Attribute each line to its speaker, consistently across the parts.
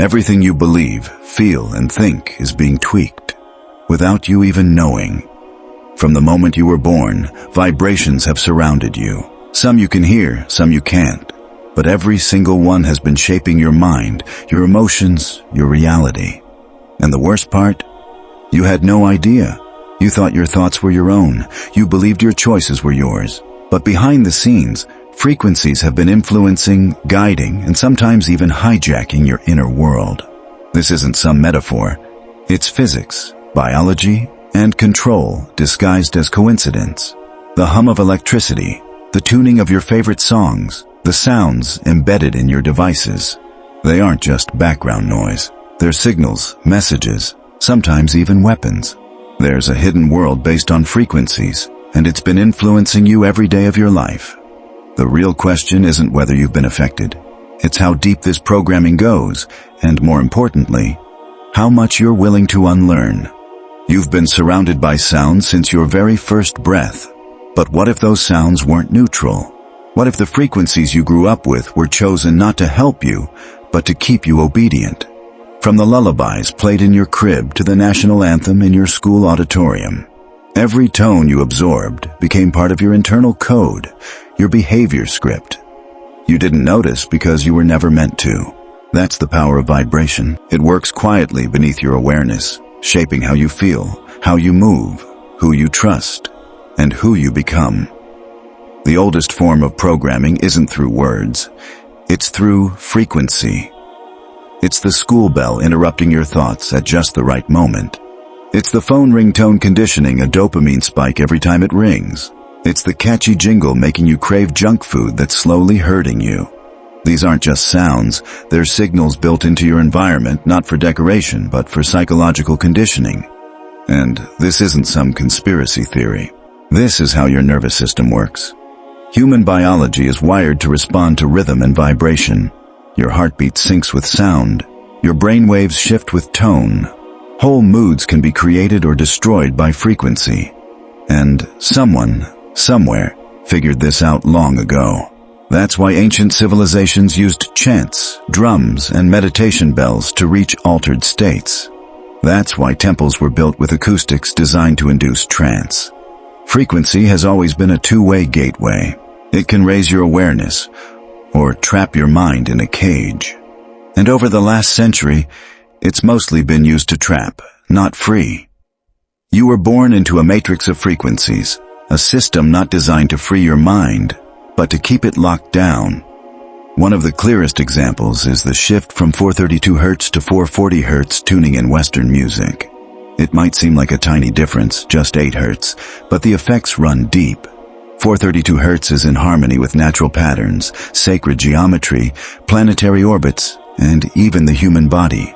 Speaker 1: Everything you believe, feel, and think is being tweaked, without you even knowing. From the moment you were born, vibrations have surrounded you. Some you can hear, some you can't. But every single one has been shaping your mind, your emotions, your reality. And the worst part? You had no idea. You thought your thoughts were your own. You believed your choices were yours. But behind the scenes, frequencies have been influencing, guiding, and sometimes even hijacking your inner world. This isn't some metaphor. It's physics, biology, and control disguised as coincidence. The hum of electricity, the tuning of your favorite songs, the sounds embedded in your devices. They aren't just background noise. They're signals, messages, sometimes even weapons. There's a hidden world based on frequencies, and it's been influencing you every day of your life. The real question isn't whether you've been affected. It's how deep this programming goes, and more importantly, how much you're willing to unlearn. You've been surrounded by sounds since your very first breath. But what if those sounds weren't neutral? What if the frequencies you grew up with were chosen not to help you, but to keep you obedient? From the lullabies played in your crib to the national anthem in your school auditorium, every tone you absorbed became part of your internal code, your behavior script. You didn't notice because you were never meant to. That's the power of vibration. It works quietly beneath your awareness, shaping how you feel, how you move, who you trust, and who you become. The oldest form of programming isn't through words. It's through frequency. It's the school bell interrupting your thoughts at just the right moment. It's the phone ringtone conditioning a dopamine spike every time it rings. It's the catchy jingle making you crave junk food that's slowly hurting you. These aren't just sounds, they're signals built into your environment, not for decoration, but for psychological conditioning. And this isn't some conspiracy theory. This is how your nervous system works. Human biology is wired to respond to rhythm and vibration. Your heartbeat syncs with sound. Your brainwaves shift with tone. Whole moods can be created or destroyed by frequency. And someone, somewhere, figured this out long ago. That's why ancient civilizations used chants, drums, and meditation bells to reach altered states. That's why temples were built with acoustics designed to induce trance. Frequency has always been a two-way gateway. It can raise your awareness, or trap your mind in a cage. And over the last century, it's mostly been used to trap, not free. You were born into a matrix of frequencies, a system not designed to free your mind, but to keep it locked down. One of the clearest examples is the shift from 432 Hz to 440 Hz tuning in Western music. It might seem like a tiny difference, just 8 Hz, but the effects run deep. 432 Hz is in harmony with natural patterns, sacred geometry, planetary orbits, and even the human body.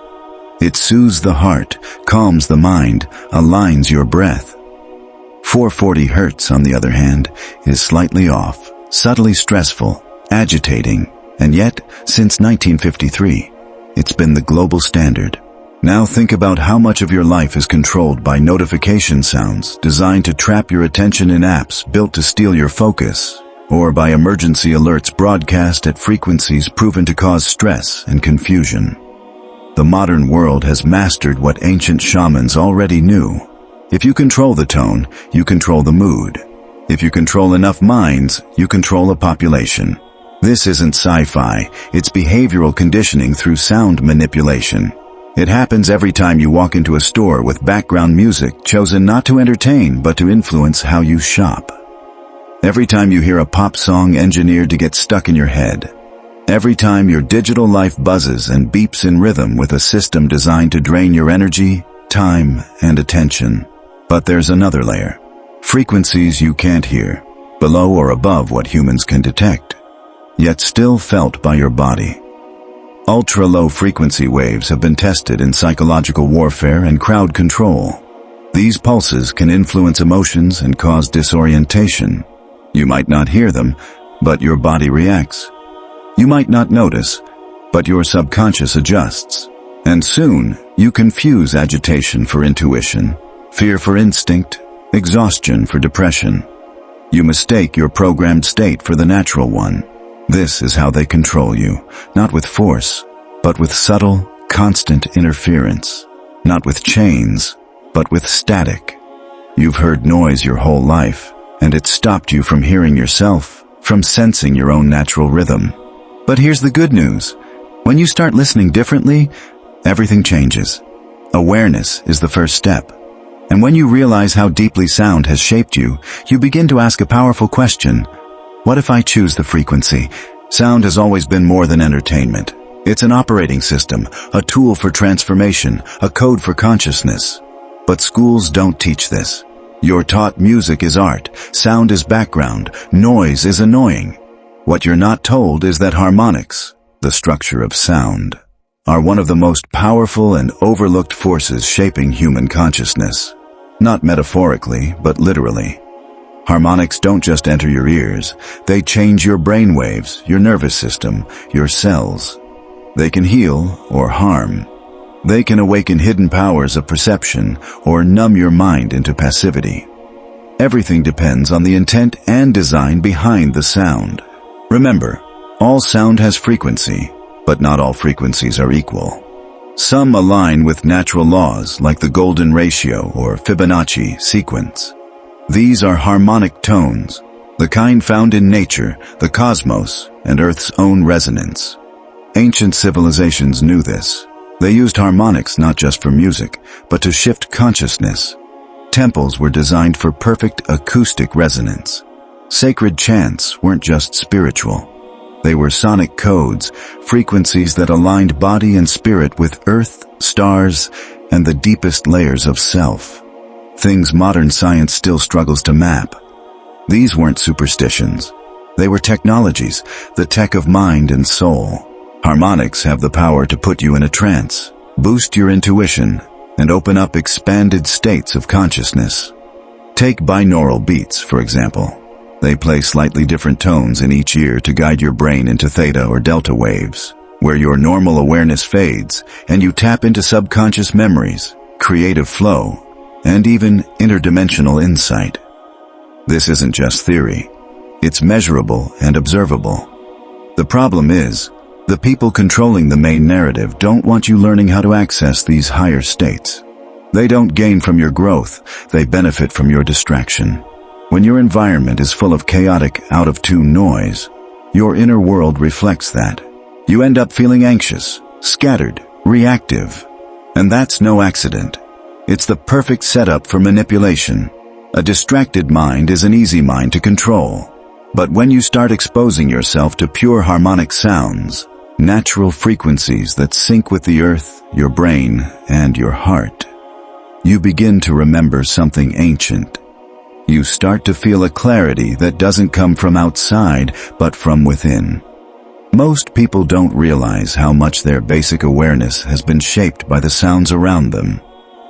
Speaker 1: It soothes the heart, calms the mind, aligns your breath. 440 Hz, on the other hand, is slightly off, subtly stressful, agitating, and yet, since 1953, it's been the global standard. Now think about how much of your life is controlled by notification sounds designed to trap your attention in apps built to steal your focus, or by emergency alerts broadcast at frequencies proven to cause stress and confusion. The modern world has mastered what ancient shamans already knew. If you control the tone, you control the mood. If you control enough minds, you control a population. This isn't sci-fi, it's behavioral conditioning through sound manipulation. It happens every time you walk into a store with background music chosen not to entertain but to influence how you shop. Every time you hear a pop song engineered to get stuck in your head. Every time your digital life buzzes and beeps in rhythm with a system designed to drain your energy, time, and attention. But there's another layer. Frequencies you can't hear, below or above what humans can detect, yet still felt by your body. Ultra-low frequency waves have been tested in psychological warfare and crowd control. These pulses can influence emotions and cause disorientation. You might not hear them, but your body reacts. You might not notice, but your subconscious adjusts. And soon, you confuse agitation for intuition, fear for instinct, exhaustion for depression. You mistake your programmed state for the natural one. This is how they control you, not with force, but with subtle, constant interference, not with chains, but with static. You've heard noise your whole life, and it stopped you from hearing yourself, from sensing your own natural rhythm. But here's the good news. When you start listening differently, everything changes. Awareness is the first step. And when you realize how deeply sound has shaped you, you begin to ask a powerful question. What if I choose the frequency? Sound has always been more than entertainment. It's an operating system, a tool for transformation, a code for consciousness. But schools don't teach this. You're taught music is art, sound is background, noise is annoying. What you're not told is that harmonics, the structure of sound, are one of the most powerful and overlooked forces shaping human consciousness. Not metaphorically, but literally. Harmonics don't just enter your ears, they change your brain waves, your nervous system, your cells. They can heal or harm. They can awaken hidden powers of perception or numb your mind into passivity. Everything depends on the intent and design behind the sound. Remember, all sound has frequency, but not all frequencies are equal. Some align with natural laws like the golden ratio or Fibonacci sequence. These are harmonic tones, the kind found in nature, the cosmos, and Earth's own resonance. Ancient civilizations knew this. They used harmonics not just for music, but to shift consciousness. Temples were designed for perfect acoustic resonance. Sacred chants weren't just spiritual. They were sonic codes, frequencies that aligned body and spirit with earth, stars, and the deepest layers of self. Things modern science still struggles to map. These weren't superstitions. They were technologies, the tech of mind and soul. Harmonics have the power to put you in a trance, boost your intuition, and open up expanded states of consciousness. Take binaural beats, for example. They play slightly different tones in each ear to guide your brain into theta or delta waves, where your normal awareness fades and you tap into subconscious memories, creative flow, and even interdimensional insight. This isn't just theory. It's measurable and observable. The problem is, the people controlling the main narrative don't want you learning how to access these higher states. They don't gain from your growth, they benefit from your distraction. When your environment is full of chaotic, out-of-tune noise, your inner world reflects that. You end up feeling anxious, scattered, reactive. And that's no accident. It's the perfect setup for manipulation. A distracted mind is an easy mind to control. But when you start exposing yourself to pure harmonic sounds, natural frequencies that sync with the earth, your brain, and your heart, you begin to remember something ancient. You start to feel a clarity that doesn't come from outside, but from within. Most people don't realize how much their basic awareness has been shaped by the sounds around them.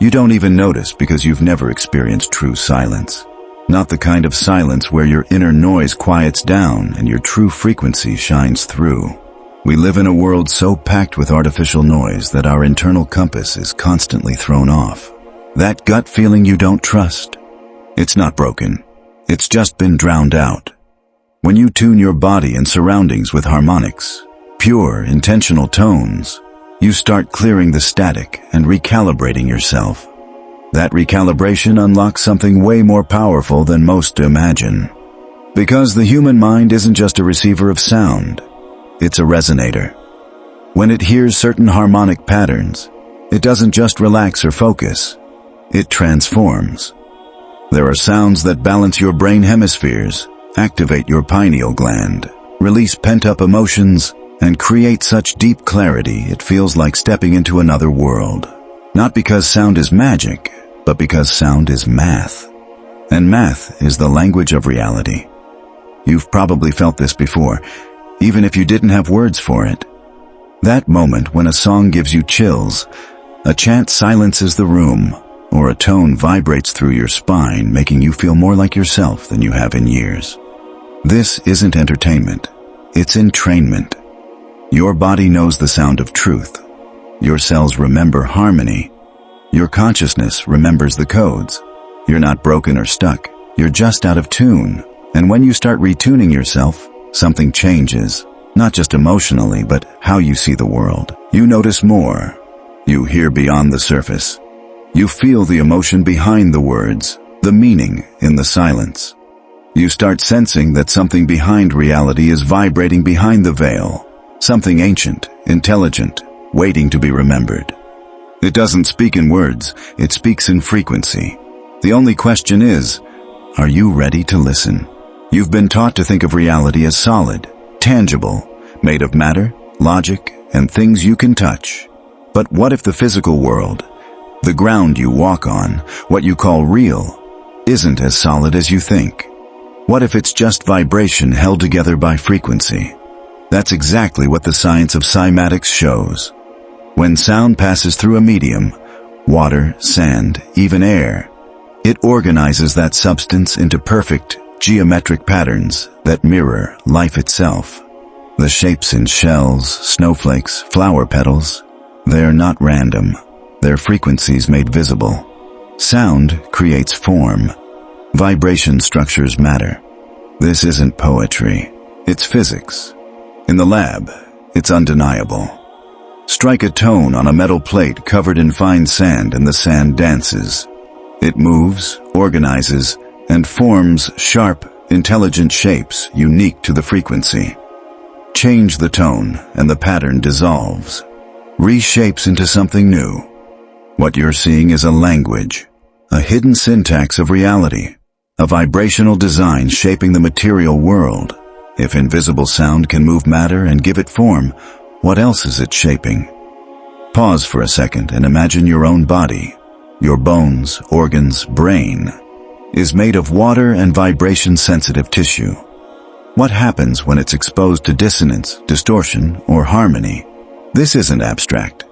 Speaker 1: You don't even notice because you've never experienced true silence. Not the kind of silence where your inner noise quiets down and your true frequency shines through. We live in a world so packed with artificial noise that our internal compass is constantly thrown off. That gut feeling you don't trust, it's not broken. It's just been drowned out. When you tune your body and surroundings with harmonics, pure, intentional tones, you start clearing the static and recalibrating yourself. That recalibration unlocks something way more powerful than most imagine. Because the human mind isn't just a receiver of sound, it's a resonator. When it hears certain harmonic patterns, it doesn't just relax or focus, it transforms. There are sounds that balance your brain hemispheres, activate your pineal gland, release pent-up emotions, and create such deep clarity it feels like stepping into another world. Not because sound is magic, but because sound is math. And math is the language of reality. You've probably felt this before, even if you didn't have words for it. That moment when a song gives you chills, a chant silences the room, or a tone vibrates through your spine, making you feel more like yourself than you have in years. This isn't entertainment. It's entrainment. Your body knows the sound of truth. Your cells remember harmony. Your consciousness remembers the codes. You're not broken or stuck. You're just out of tune. And when you start retuning yourself, something changes. Not just emotionally, but how you see the world. You notice more. You hear beyond the surface. You feel the emotion behind the words, the meaning in the silence. You start sensing that something behind reality is vibrating behind the veil, something ancient, intelligent, waiting to be remembered. It doesn't speak in words, it speaks in frequency. The only question is, are you ready to listen? You've been taught to think of reality as solid, tangible, made of matter, logic, and things you can touch. But what if the physical world, the ground you walk on, what you call real, isn't as solid as you think? What if it's just vibration held together by frequency? That's exactly what the science of cymatics shows. When sound passes through a medium, water, sand, even air, it organizes that substance into perfect, geometric patterns that mirror life itself. The shapes in shells, snowflakes, flower petals, they're not random. They're frequencies made visible. Sound creates form. Vibration structures matter. This isn't poetry. It's physics. In the lab, it's undeniable. Strike a tone on a metal plate covered in fine sand and the sand dances. It moves, organizes, and forms sharp, intelligent shapes unique to the frequency. Change the tone, and the pattern dissolves, reshapes into something new. What you're seeing is a language, a hidden syntax of reality, a vibrational design shaping the material world. If invisible sound can move matter and give it form, what else is it shaping? Pause for a second and imagine your own body. Your bones, organs, brain is made of water and vibration-sensitive tissue. What happens when it's exposed to dissonance, distortion, or harmony? This isn't abstract.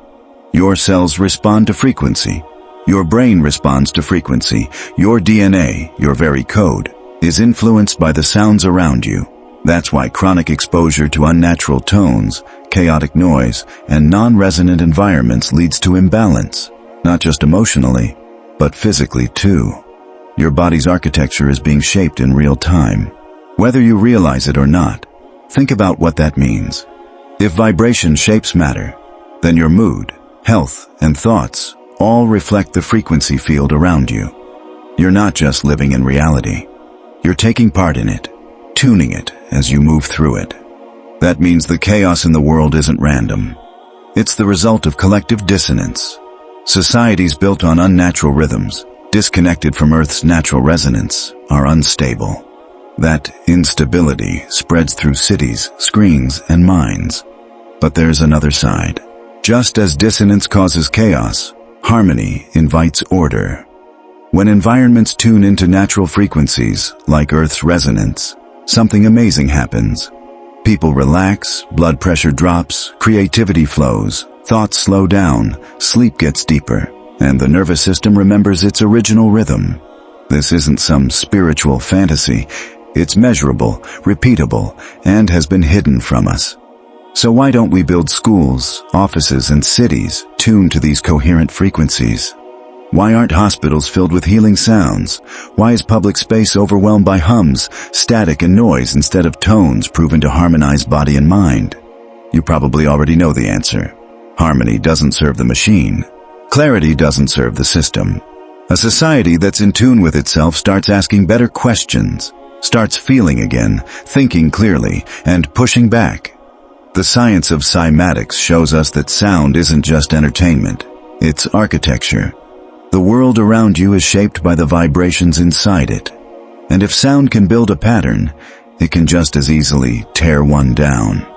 Speaker 1: Your cells respond to frequency. Your brain responds to frequency. Your DNA, your very code, is influenced by the sounds around you. That's why chronic exposure to unnatural tones, chaotic noise, and non-resonant environments leads to imbalance, not just emotionally, but physically too. Your body's architecture is being shaped in real time. Whether you realize it or not, think about what that means. If vibration shapes matter, then your mood, health, and thoughts all reflect the frequency field around you. You're not just living in reality. You're taking part in it, tuning it as you move through it. That means the chaos in the world isn't random. It's the result of collective dissonance. Societies built on unnatural rhythms, disconnected from Earth's natural resonance, are unstable. That instability spreads through cities, screens, and minds. But there's another side. Just as dissonance causes chaos, harmony invites order. When environments tune into natural frequencies, like Earth's resonance, something amazing happens. People relax, blood pressure drops, creativity flows, thoughts slow down, sleep gets deeper, and the nervous system remembers its original rhythm. This isn't some spiritual fantasy. It's measurable, repeatable, and has been hidden from us. So why don't we build schools, offices, and cities tuned to these coherent frequencies? Why aren't hospitals filled with healing sounds? Why is public space overwhelmed by hums, static, and noise instead of tones proven to harmonize body and mind? You probably already know the answer. Harmony doesn't serve the machine. Clarity doesn't serve the system. A society that's in tune with itself starts asking better questions, starts feeling again, thinking clearly, and pushing back. The science of cymatics shows us that sound isn't just entertainment. It's architecture. The world around you is shaped by the vibrations inside it. And if sound can build a pattern, it can just as easily tear one down.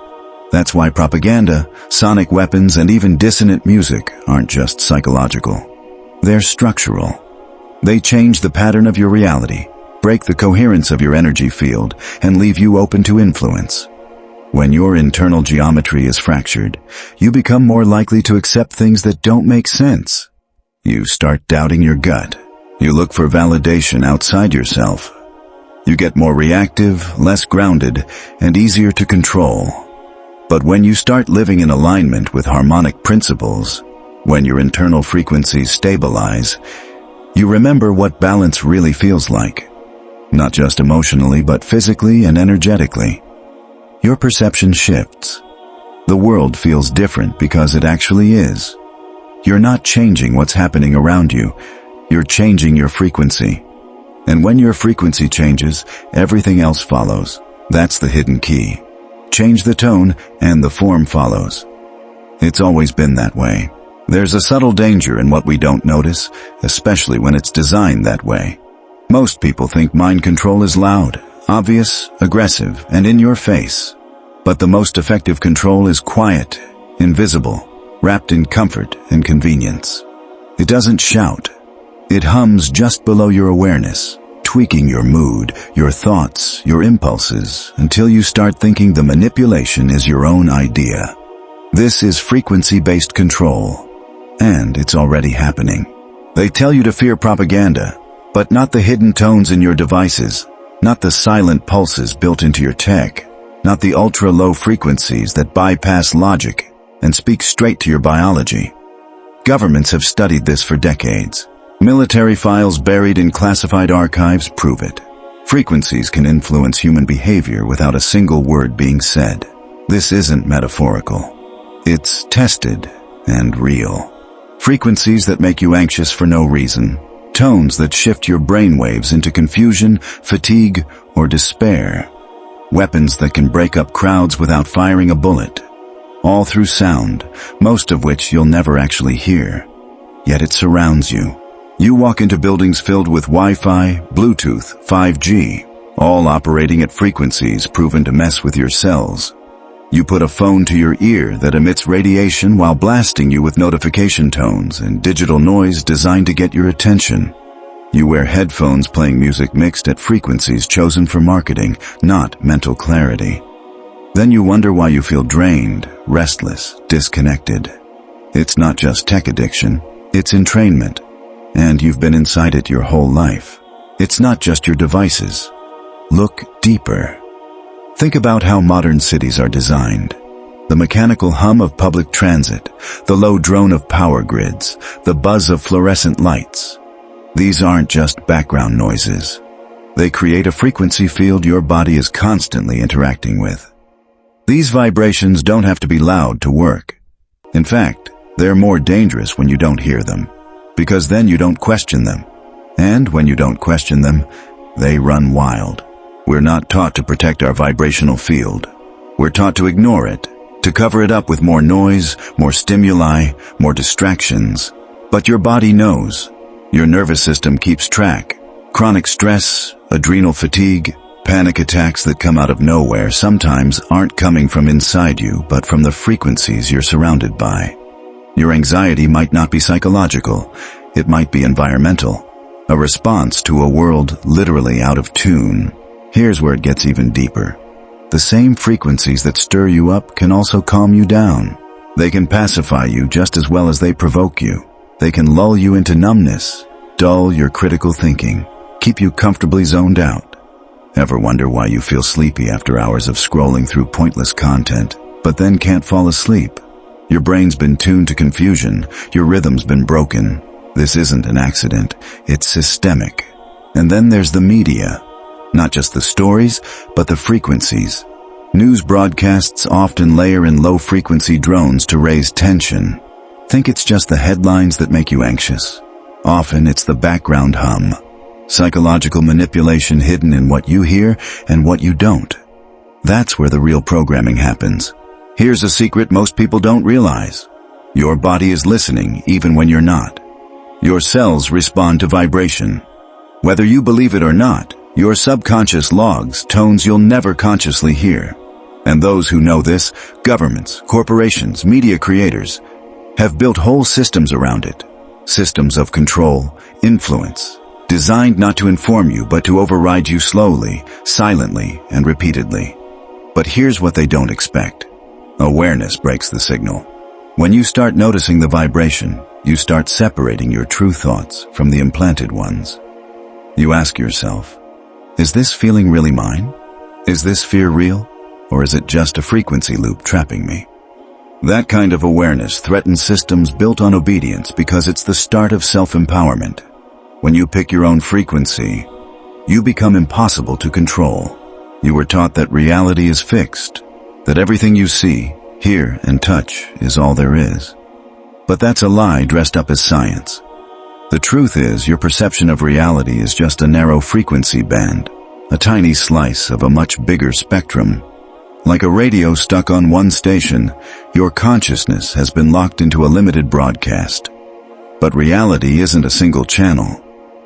Speaker 1: That's why propaganda, sonic weapons, and even dissonant music aren't just psychological. They're structural. They change the pattern of your reality, break the coherence of your energy field, and leave you open to influence. When your internal geometry is fractured, you become more likely to accept things that don't make sense. You start doubting your gut. You look for validation outside yourself. You get more reactive, less grounded, and easier to control. But when you start living in alignment with harmonic principles, when your internal frequencies stabilize, you remember what balance really feels like. Not just emotionally, but physically and energetically. Your perception shifts. The world feels different because it actually is. You're not changing what's happening around you. You're changing your frequency. And when your frequency changes, everything else follows. That's the hidden key. Change the tone, and the form follows. It's always been that way. There's a subtle danger in what we don't notice, especially when it's designed that way. Most people think mind control is loud, obvious, aggressive, and in your face. But the most effective control is quiet, invisible, wrapped in comfort and convenience. It doesn't shout. It hums just below your awareness, tweaking your mood, your thoughts, your impulses, until you start thinking the manipulation is your own idea. This is frequency-based control, and it's already happening. They tell you to fear propaganda, but not the hidden tones in your devices, not the silent pulses built into your tech, not the ultra-low frequencies that bypass logic and speak straight to your biology. Governments have studied this for decades. Military files buried in classified archives prove it. Frequencies can influence human behavior without a single word being said. This isn't metaphorical. It's tested and real. Frequencies that make you anxious for no reason. Tones that shift your brainwaves into confusion, fatigue, or despair. Weapons that can break up crowds without firing a bullet. All through sound, most of which you'll never actually hear. Yet it surrounds you. You walk into buildings filled with Wi-Fi, Bluetooth, 5G, all operating at frequencies proven to mess with your cells. You put a phone to your ear that emits radiation while blasting you with notification tones and digital noise designed to get your attention. You wear headphones playing music mixed at frequencies chosen for marketing, not mental clarity. Then you wonder why you feel drained, restless, disconnected. It's not just tech addiction, it's entrainment. And you've been inside it your whole life. It's not just your devices. Look deeper. Think about how modern cities are designed. The mechanical hum of public transit, the low drone of power grids, the buzz of fluorescent lights. These aren't just background noises. They create a frequency field your body is constantly interacting with. These vibrations don't have to be loud to work. In fact, they're more dangerous when you don't hear them, because then you don't question them. And when you don't question them, they run wild. We're not taught to protect our vibrational field. We're taught to ignore it, to cover it up with more noise, more stimuli, more distractions. But your body knows. Your nervous system keeps track. Chronic stress, adrenal fatigue, panic attacks that come out of nowhere sometimes aren't coming from inside you, but from the frequencies you're surrounded by. Your anxiety might not be psychological. It might be environmental. A response to a world literally out of tune. Here's where it gets even deeper. The same frequencies that stir you up can also calm you down. They can pacify you just as well as they provoke you. They can lull you into numbness, dull your critical thinking, keep you comfortably zoned out. Ever wonder why you feel sleepy after hours of scrolling through pointless content, but then can't fall asleep? Your brain's been tuned to confusion, your rhythm's been broken. This isn't an accident, it's systemic. And then there's the media. Not just the stories, but the frequencies. News broadcasts often layer in low-frequency drones to raise tension. Think it's just the headlines that make you anxious. Often it's the background hum. Psychological manipulation hidden in what you hear and what you don't. That's where the real programming happens. Here's a secret most people don't realize. Your body is listening even when you're not. Your cells respond to vibration. Whether you believe it or not, your subconscious logs tones you'll never consciously hear. And those who know this, governments, corporations, media creators, have built whole systems around it. Systems of control, influence, designed not to inform you but to override you slowly, silently, and repeatedly. But here's what they don't expect. Awareness breaks the signal. When you start noticing the vibration, you start separating your true thoughts from the implanted ones. You ask yourself, is this feeling really mine? Is this fear real? Or is it just a frequency loop trapping me? That kind of awareness threatens systems built on obedience because it's the start of self-empowerment. When you pick your own frequency, you become impossible to control. You were taught that reality is fixed, that everything you see, hear, and touch is all there is. But that's a lie dressed up as science. The truth is, your perception of reality is just a narrow frequency band, a tiny slice of a much bigger spectrum. Like a radio stuck on one station, your consciousness has been locked into a limited broadcast. But reality isn't a single channel.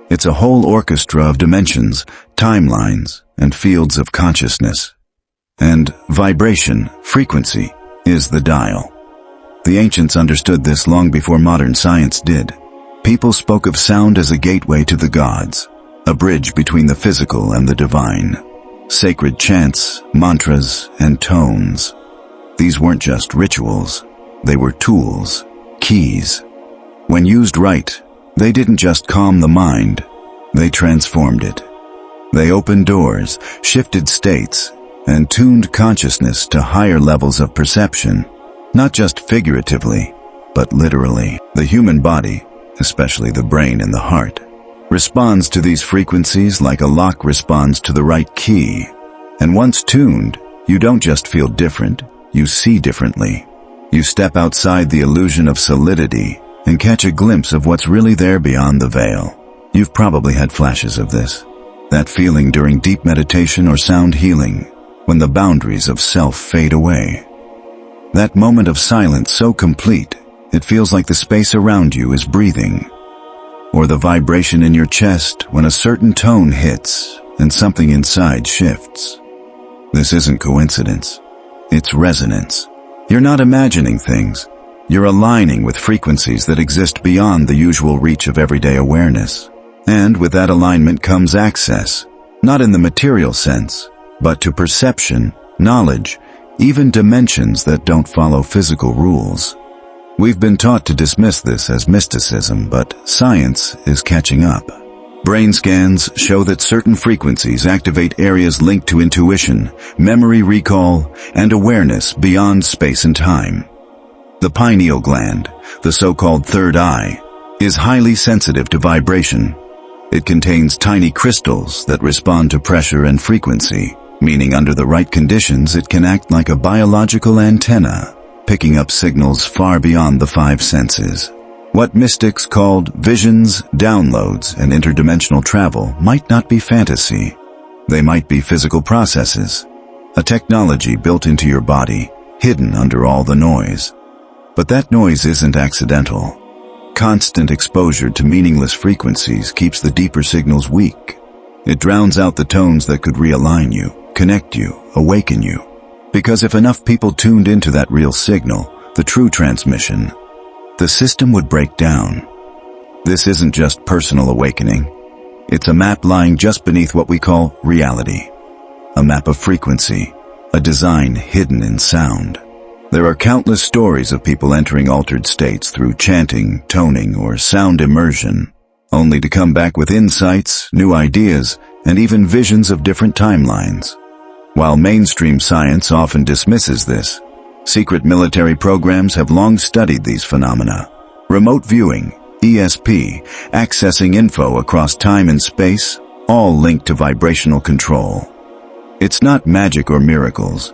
Speaker 1: It's a whole orchestra of dimensions, timelines, and fields of consciousness. And vibration, frequency, is the dial. The ancients understood this long before modern science did. People spoke of sound as a gateway to the gods, a bridge between the physical and the divine. Sacred chants, mantras, and tones. These weren't just rituals. They were tools, keys. When used right, they didn't just calm the mind, they transformed it. They opened doors, shifted states, and tuned consciousness to higher levels of perception, not just figuratively, but literally. The human body, especially the brain and the heart, responds to these frequencies like a lock responds to the right key. And once tuned, you don't just feel different, you see differently. You step outside the illusion of solidity and catch a glimpse of what's really there beyond the veil. You've probably had flashes of this. That feeling during deep meditation or sound healing, when the boundaries of self fade away. That moment of silence so complete, it feels like the space around you is breathing. Or the vibration in your chest when a certain tone hits and something inside shifts. This isn't coincidence. It's resonance. You're not imagining things. You're aligning with frequencies that exist beyond the usual reach of everyday awareness. And with that alignment comes access, not in the material sense, but to perception, knowledge, even dimensions that don't follow physical rules. We've been taught to dismiss this as mysticism, but science is catching up. Brain scans show that certain frequencies activate areas linked to intuition, memory recall, and awareness beyond space and time. The pineal gland, the so-called third eye, is highly sensitive to vibration. It contains tiny crystals that respond to pressure and frequency, meaning under the right conditions it can act like a biological antenna, picking up signals far beyond the five senses. What mystics called visions, downloads, and interdimensional travel might not be fantasy. They might be physical processes, a technology built into your body, hidden under all the noise. But that noise isn't accidental. Constant exposure to meaningless frequencies keeps the deeper signals weak. It drowns out the tones that could realign you, connect you, awaken you. Because if enough people tuned into that real signal, the true transmission, the system would break down. This isn't just personal awakening. It's a map lying just beneath what we call reality. A map of frequency, a design hidden in sound. There are countless stories of people entering altered states through chanting, toning, or sound immersion, only to come back with insights, new ideas, and even visions of different timelines. While mainstream science often dismisses this, secret military programs have long studied these phenomena. Remote viewing, ESP, accessing info across time and space, all linked to vibrational control. It's not magic or miracles.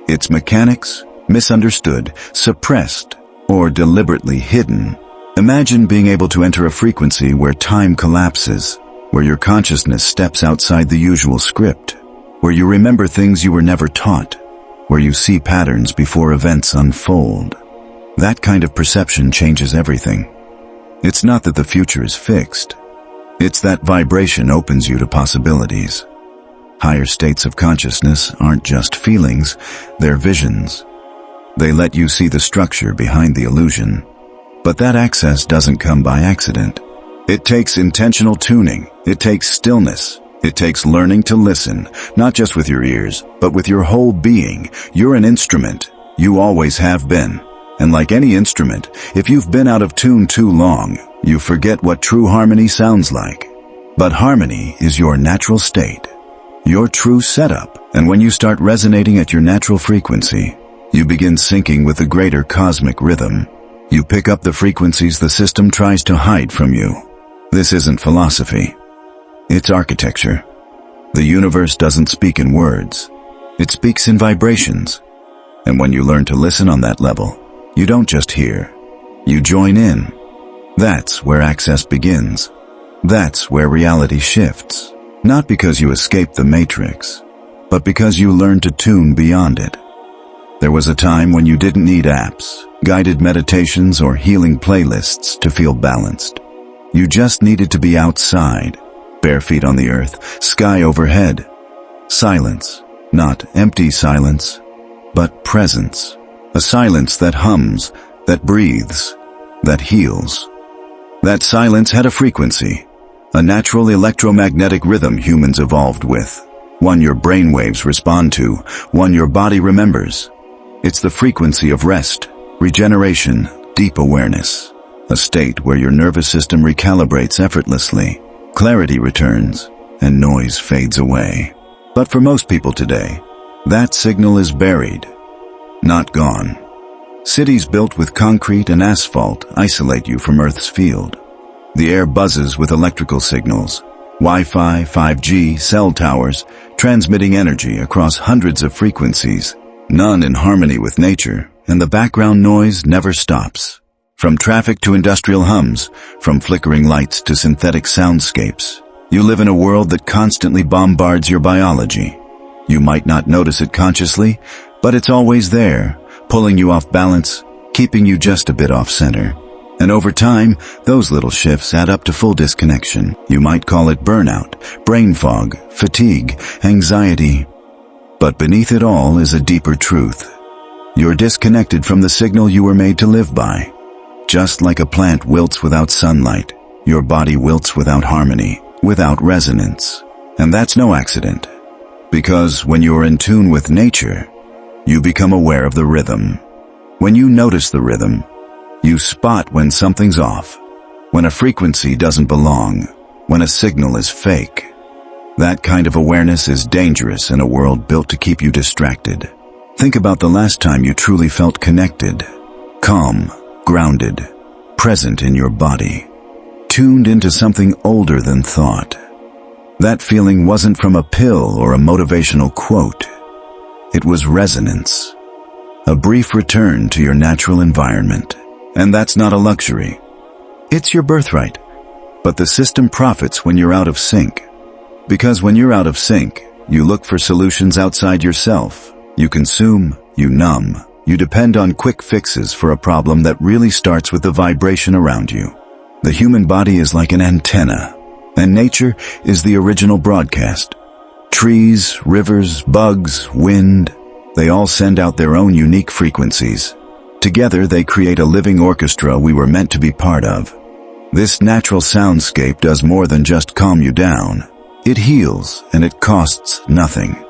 Speaker 1: It's mechanics, misunderstood, suppressed, or deliberately hidden. Imagine being able to enter a frequency where time collapses, where your consciousness steps outside the usual script, where you remember things you were never taught, where you see patterns before events unfold. That kind of perception changes everything. It's not that the future is fixed. It's that vibration opens you to possibilities. Higher states of consciousness aren't just feelings, they're visions. They let you see the structure behind the illusion. But that access doesn't come by accident. It takes intentional tuning. It takes stillness. It takes learning to listen, not just with your ears, but with your whole being. You're an instrument. You always have been. And like any instrument, if you've been out of tune too long, you forget what true harmony sounds like. But harmony is your natural state, your true setup. And when you start resonating at your natural frequency, you begin syncing with the greater cosmic rhythm. You pick up the frequencies the system tries to hide from you. This isn't philosophy. It's architecture. The universe doesn't speak in words. It speaks in vibrations. And when you learn to listen on that level, you don't just hear. You join in. That's where access begins. That's where reality shifts. Not because you escaped the matrix, but because you learned to tune beyond it. There was a time when you didn't need apps, guided meditations, or healing playlists to feel balanced. You just needed to be outside, bare feet on the earth, sky overhead. Silence, not empty silence, but presence. A silence that hums, that breathes, that heals. That silence had a frequency, a natural electromagnetic rhythm humans evolved with. One your brainwaves respond to, one your body remembers. It's the frequency of rest, regeneration, deep awareness. A state where your nervous system recalibrates effortlessly, clarity returns, and noise fades away. But for most people today, that signal is buried, not gone. Cities built with concrete and asphalt isolate you from Earth's field. The air buzzes with electrical signals, Wi-Fi, 5G, cell towers, transmitting energy across hundreds of frequencies, none in harmony with nature, and the background noise never stops. From traffic to industrial hums, from flickering lights to synthetic soundscapes, you live in a world that constantly bombards your biology. You might not notice it consciously, but it's always there, pulling you off balance, keeping you just a bit off center. And over time, those little shifts add up to full disconnection. You might call it burnout, brain fog, fatigue, anxiety. But beneath it all is a deeper truth. You're disconnected from the signal you were made to live by. Just like a plant wilts without sunlight, your body wilts without harmony, without resonance. And that's no accident. Because when you're in tune with nature, you become aware of the rhythm. When you notice the rhythm, you spot when something's off, when a frequency doesn't belong, when a signal is fake. That kind of awareness is dangerous in a world built to keep you distracted. Think about the last time you truly felt connected, calm, grounded, present in your body, tuned into something older than thought. That feeling wasn't from a pill or a motivational quote. It was resonance, a brief return to your natural environment. And that's not a luxury. It's your birthright. But the system profits when you're out of sync. Because when you're out of sync, you look for solutions outside yourself. You consume, you numb, you depend on quick fixes for a problem that really starts with the vibration around you. The human body is like an antenna, and nature is the original broadcast. Trees, rivers, bugs, wind, they all send out their own unique frequencies. Together they create a living orchestra we were meant to be part of. This natural soundscape does more than just calm you down. It heals, and it costs nothing.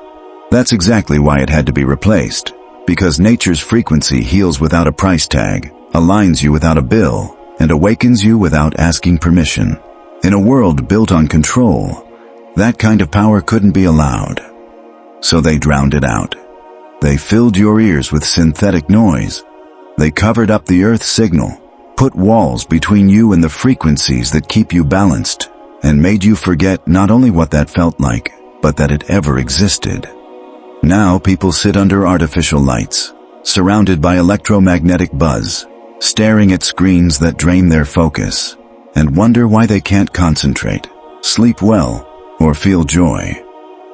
Speaker 1: That's exactly why it had to be replaced. Because nature's frequency heals without a price tag, aligns you without a bill, and awakens you without asking permission. In a world built on control, that kind of power couldn't be allowed. So they drowned it out. They filled your ears with synthetic noise. They covered up the Earth's signal, put walls between you and the frequencies that keep you balanced, and made you forget not only what that felt like, but that it ever existed. Now people sit under artificial lights, surrounded by electromagnetic buzz, staring at screens that drain their focus, and wonder why they can't concentrate, sleep well, or feel joy.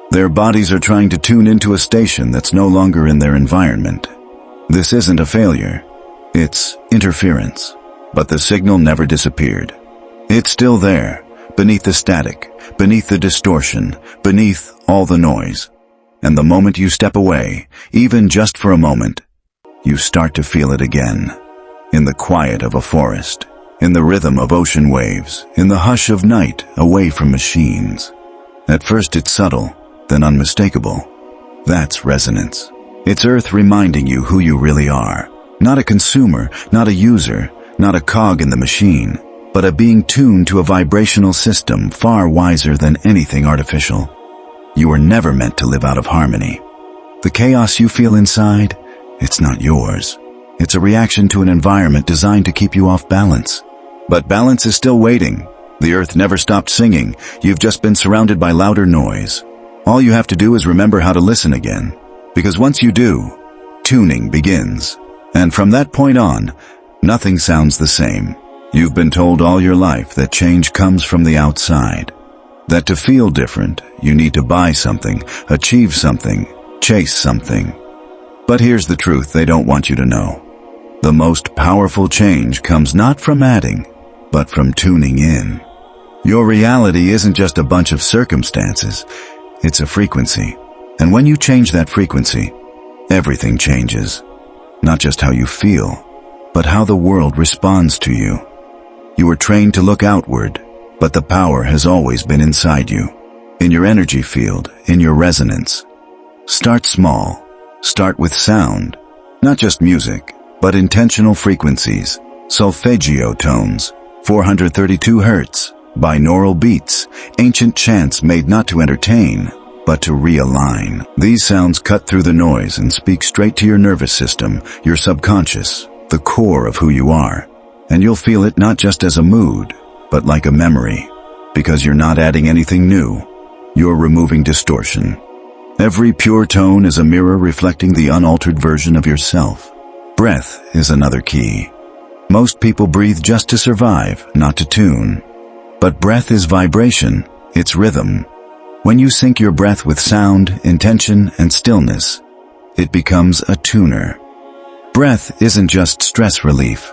Speaker 1: Their bodies are trying to tune into a station that's no longer in their environment. This isn't a failure. It's interference. But the signal never disappeared. It's still there, beneath the static, beneath the distortion, beneath all the noise. And the moment you step away, even just for a moment, you start to feel it again. In the quiet of a forest, in the rhythm of ocean waves, in the hush of night away from machines. At first it's subtle, then unmistakable. That's resonance. It's Earth reminding you who you really are. Not a consumer, not a user, not a cog in the machine, but a being tuned to a vibrational system far wiser than anything artificial. You were never meant to live out of harmony. The chaos you feel inside, it's not yours. It's a reaction to an environment designed to keep you off balance. But balance is still waiting. The Earth never stopped singing. You've just been surrounded by louder noise. All you have to do is remember how to listen again. Because once you do, tuning begins. And from that point on, Nothing sounds the same. You've been told all your life that change comes from the outside. That to feel different, you need to buy something, achieve something, chase something. But here's the truth they don't want you to know. The most powerful change comes not from adding, but from tuning in. Your reality isn't just a bunch of circumstances, it's a frequency. And when you change that frequency, everything changes. Not just how you feel, but how the world responds to you. You were trained to look outward, but the power has always been inside you, in your energy field, in your resonance. Start small. Start with sound, not just music, but intentional frequencies, solfeggio tones, 432 hertz, binaural beats, ancient chants made not to entertain, but to realign. These sounds cut through the noise and speak straight to your nervous system, your subconscious, the core of who you are. And you'll feel it not just as a mood, but like a memory, because you're not adding anything new. You're removing distortion. Every pure tone is a mirror reflecting the unaltered version of yourself. Breath is another key. Most people breathe just to survive, not to tune. But breath is vibration, it's rhythm. When you sync your breath with sound, intention, and stillness, it becomes a tuner. Breath isn't just stress relief.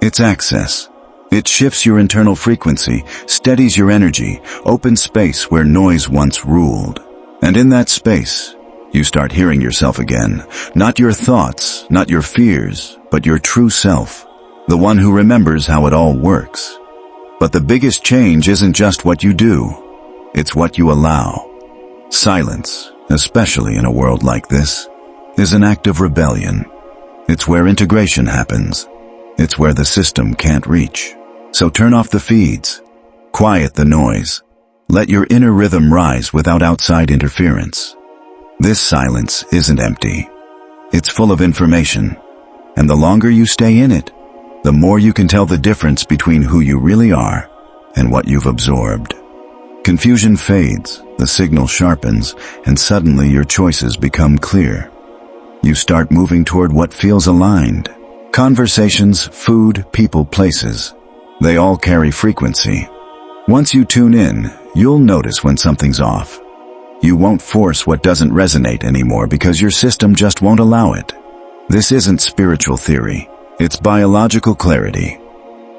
Speaker 1: It's access. It shifts your internal frequency, steadies your energy, opens space where noise once ruled. And in that space, you start hearing yourself again. Not your thoughts, not your fears, but your true self. The one who remembers how it all works. But the biggest change isn't just what you do. It's what you allow. Silence, especially in a world like this, is an act of rebellion. It's where integration happens. It's where the system can't reach. So turn off the feeds. Quiet the noise. Let your inner rhythm rise without outside interference. This silence isn't empty. It's full of information. And the longer you stay in it, the more you can tell the difference between who you really are and what you've absorbed. Confusion fades, the signal sharpens, and suddenly your choices become clear. You start moving toward what feels aligned. Conversations, food, people, places. They all carry frequency. Once you tune in, you'll notice when something's off. You won't force what doesn't resonate anymore because your system just won't allow it. This isn't spiritual theory. It's biological clarity.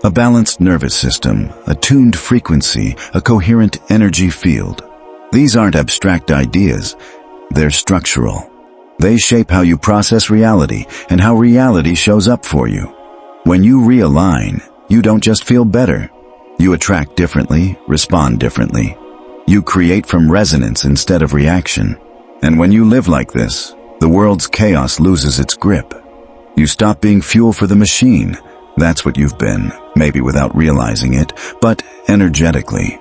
Speaker 1: A balanced nervous system, a tuned frequency, a coherent energy field. These aren't abstract ideas. They're structural. They shape how you process reality and how reality shows up for you. When you realign, you don't just feel better. You attract differently, respond differently. You create from resonance instead of reaction. And when you live like this, the world's chaos loses its grip. You stop being fuel for the machine. That's what you've been, maybe without realizing it, but energetically.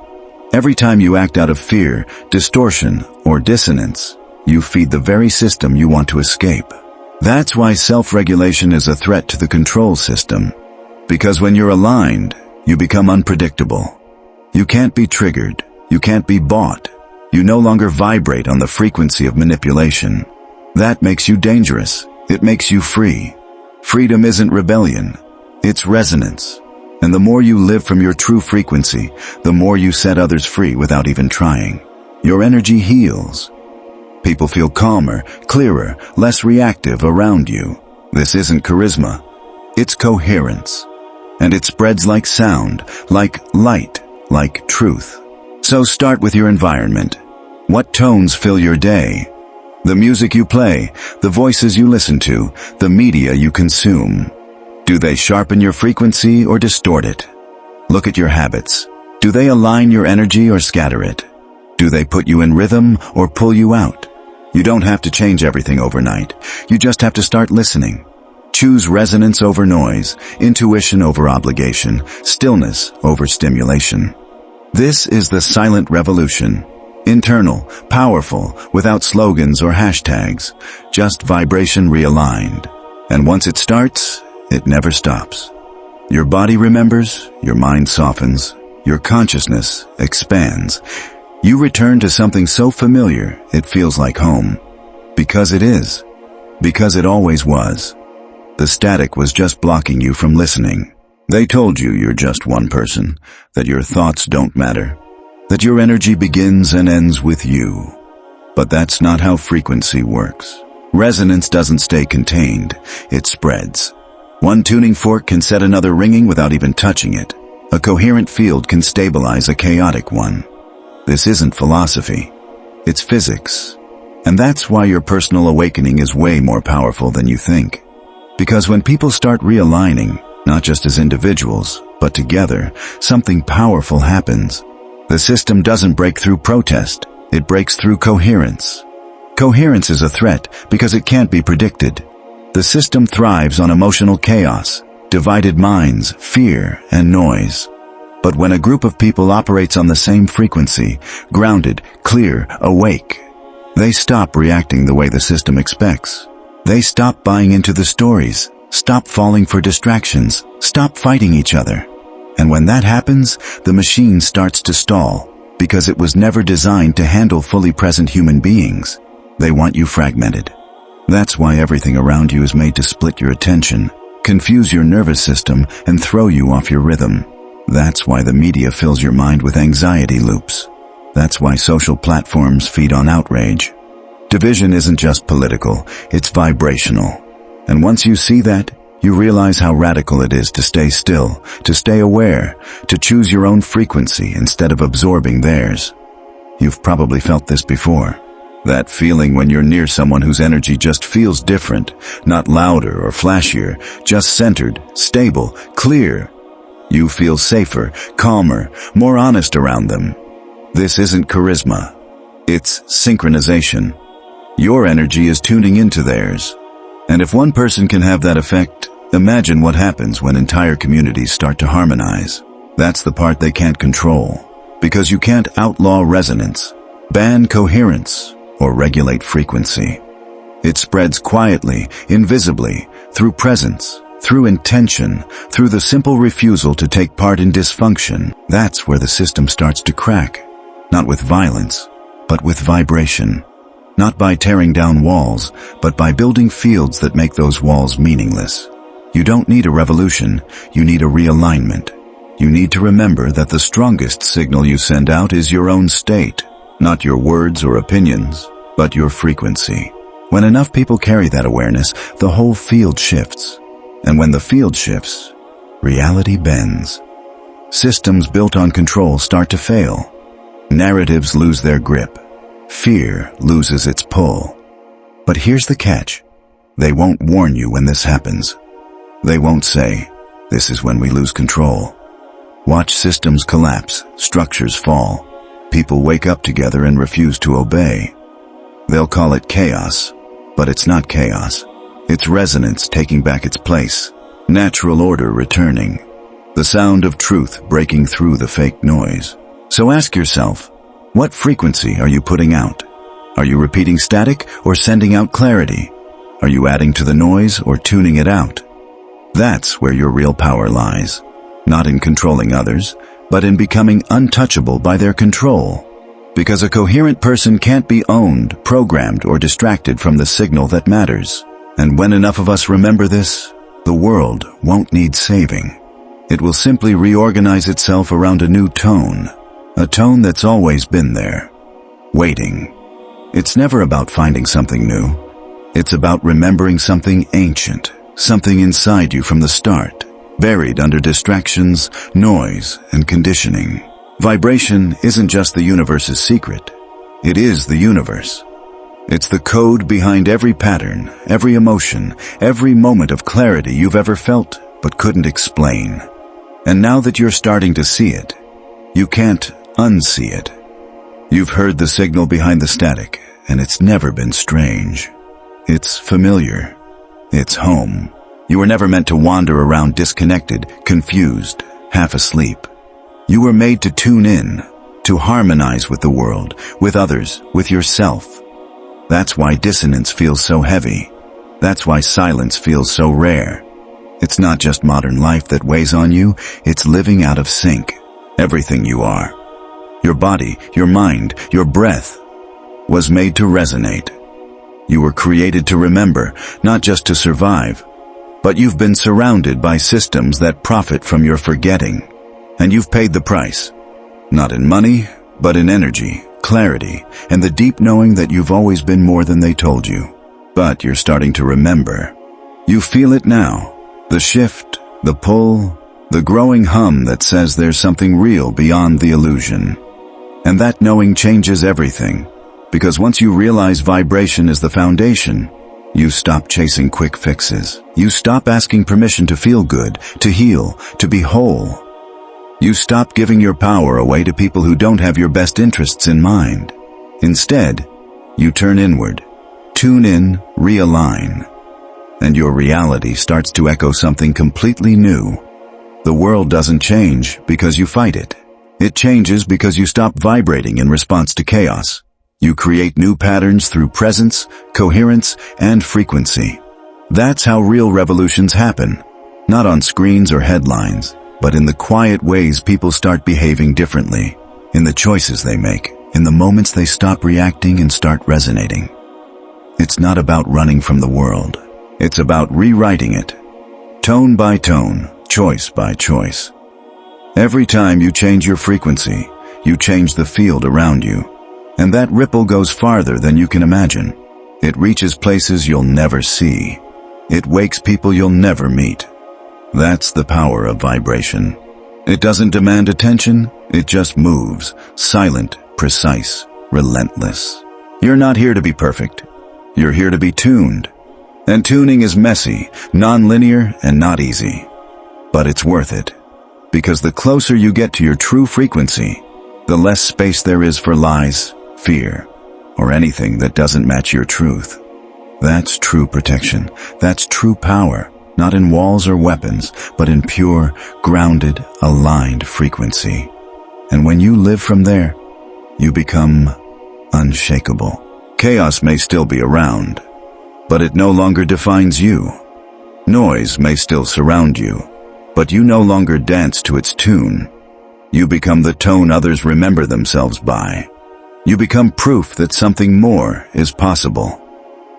Speaker 1: Every time you act out of fear, distortion, or dissonance, you feed the very system you want to escape. That's why self-regulation is a threat to the control system. Because when you're aligned, you become unpredictable. You can't be triggered. You can't be bought. You no longer vibrate on the frequency of manipulation. That makes you dangerous. It makes you free. Freedom isn't rebellion. It's resonance. And the more you live from your true frequency, the more you set others free without even trying. Your energy heals. People feel calmer, clearer, less reactive around you. This isn't charisma. It's coherence. And it spreads like sound, like light, like truth. So start with your environment. What tones fill your day? The music you play, the voices you listen to, the media you consume. Do they sharpen your frequency or distort it? Look at your habits. Do they align your energy or scatter it? Do they put you in rhythm or pull you out? You don't have to change everything overnight. You just have to start listening. Choose resonance over noise, intuition over obligation, stillness over stimulation. This is the silent revolution. Internal, powerful, without slogans or hashtags, just vibration realigned. And once it starts, it never stops. Your body remembers, your mind softens, your consciousness expands. You return to something so familiar it feels like home. Because it is. Because it always was. The static was just blocking you from listening. They told you you're just one person, that your thoughts don't matter, that your energy begins and ends with you. But that's not how frequency works. Resonance doesn't stay contained, it spreads. One tuning fork can set another ringing without even touching it. A coherent field can stabilize a chaotic one. This isn't philosophy, it's physics. And that's why your personal awakening is way more powerful than you think. Because when people start realigning, not just as individuals, but together, something powerful happens. The system doesn't break through protest, it breaks through coherence. Coherence is a threat because it can't be predicted. The system thrives on emotional chaos, divided minds, fear, and noise. But when a group of people operates on the same frequency, grounded, clear, awake, they stop reacting the way the system expects. They stop buying into the stories, stop falling for distractions, stop fighting each other. And when that happens, the machine starts to stall, because it was never designed to handle fully present human beings. They want you fragmented. That's why everything around you is made to split your attention, confuse your nervous system, and throw you off your rhythm. That's why the media fills your mind with anxiety loops. That's why social platforms feed on outrage. Division isn't just political, it's vibrational. And once you see that, you realize how radical it is to stay still, to stay aware, to choose your own frequency instead of absorbing theirs. You've probably felt this before. That feeling when you're near someone whose energy just feels different, not louder or flashier, just centered, stable, clear. You feel safer, calmer, more honest around them. This isn't charisma. It's synchronization. Your energy is tuning into theirs. And if one person can have that effect, imagine what happens when entire communities start to harmonize. That's the part they can't control. Because you can't outlaw resonance, ban coherence, or regulate frequency. It spreads quietly, invisibly, through presence, through intention, through the simple refusal to take part in dysfunction. That's where the system starts to crack. Not with violence, but with vibration. Not by tearing down walls, but by building fields that make those walls meaningless. You don't need a revolution, you need a realignment. You need to remember that the strongest signal you send out is your own state, not your words or opinions, but your frequency. When enough people carry that awareness, the whole field shifts. And when the field shifts, reality bends. Systems built on control start to fail. Narratives lose their grip. Fear loses its pull. But here's the catch. They won't warn you when this happens. They won't say, "This is when we lose control." Watch systems collapse, structures fall. People wake up together and refuse to obey. They'll call it chaos, but it's not chaos. It's resonance taking back its place, natural order returning, the sound of truth breaking through the fake noise. So ask yourself, what frequency are you putting out? Are you repeating static or sending out clarity? Are you adding to the noise or tuning it out? That's where your real power lies. Not in controlling others, but in becoming untouchable by their control. Because a coherent person can't be owned, programmed, or distracted from the signal that matters. And when enough of us remember this, the world won't need saving. It will simply reorganize itself around a new tone. A tone that's always been there, waiting. It's never about finding something new. It's about remembering something ancient, something inside you from the start, buried under distractions, noise, and conditioning. Vibration isn't just the universe's secret. It is the universe. It's the code behind every pattern, every emotion, every moment of clarity you've ever felt but couldn't explain. And now that you're starting to see it, you can't unsee it. You've heard the signal behind the static, and it's never been strange. It's familiar. It's home. You were never meant to wander around disconnected, confused, half asleep. You were made to tune in, to harmonize with the world, with others, with yourself. That's why dissonance feels so heavy. That's why silence feels so rare. It's not just modern life that weighs on you, it's living out of sync. Everything you are. Your body, your mind, your breath was made to resonate. You were created to remember, not just to survive. But you've been surrounded by systems that profit from your forgetting. And you've paid the price. Not in money, but in energy, clarity, and the deep knowing that you've always been more than they told you. But you're starting to remember. You feel it now. The shift, the pull, the growing hum that says there's something real beyond the illusion. And that knowing changes everything. Because once you realize vibration is the foundation, you stop chasing quick fixes. You stop asking permission to feel good, to heal, to be whole. You stop giving your power away to people who don't have your best interests in mind. Instead, you turn inward, tune in, realign. And your reality starts to echo something completely new. The world doesn't change because you fight it. It changes because you stop vibrating in response to chaos. You create new patterns through presence, coherence, and frequency. That's how real revolutions happen. Not on screens or headlines, but in the quiet ways people start behaving differently. In the choices they make. In the moments they stop reacting and start resonating. It's not about running from the world. It's about rewriting it. Tone by tone, choice by choice. Every time you change your frequency, you change the field around you. And that ripple goes farther than you can imagine. It reaches places you'll never see. It wakes people you'll never meet. That's the power of vibration. It doesn't demand attention, it just moves, silent, precise, relentless. You're not here to be perfect. You're here to be tuned. And tuning is messy, non-linear, and not easy. But it's worth it. Because the closer you get to your true frequency, the less space there is for lies, fear, or anything that doesn't match your truth. That's true protection. That's true power, not in walls or weapons, but in pure, grounded, aligned frequency. And when you live from there, you become unshakable. Chaos may still be around, but it no longer defines you. Noise may still surround you, but you no longer dance to its tune. You become the tone others remember themselves by. You become proof that something more is possible.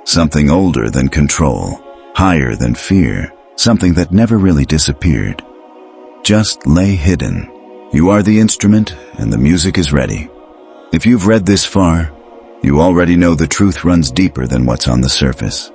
Speaker 1: Something older than control, higher than fear, something that never really disappeared. Just lay hidden. You are the instrument and the music is ready. If you've read this far, you already know the truth runs deeper than what's on the surface.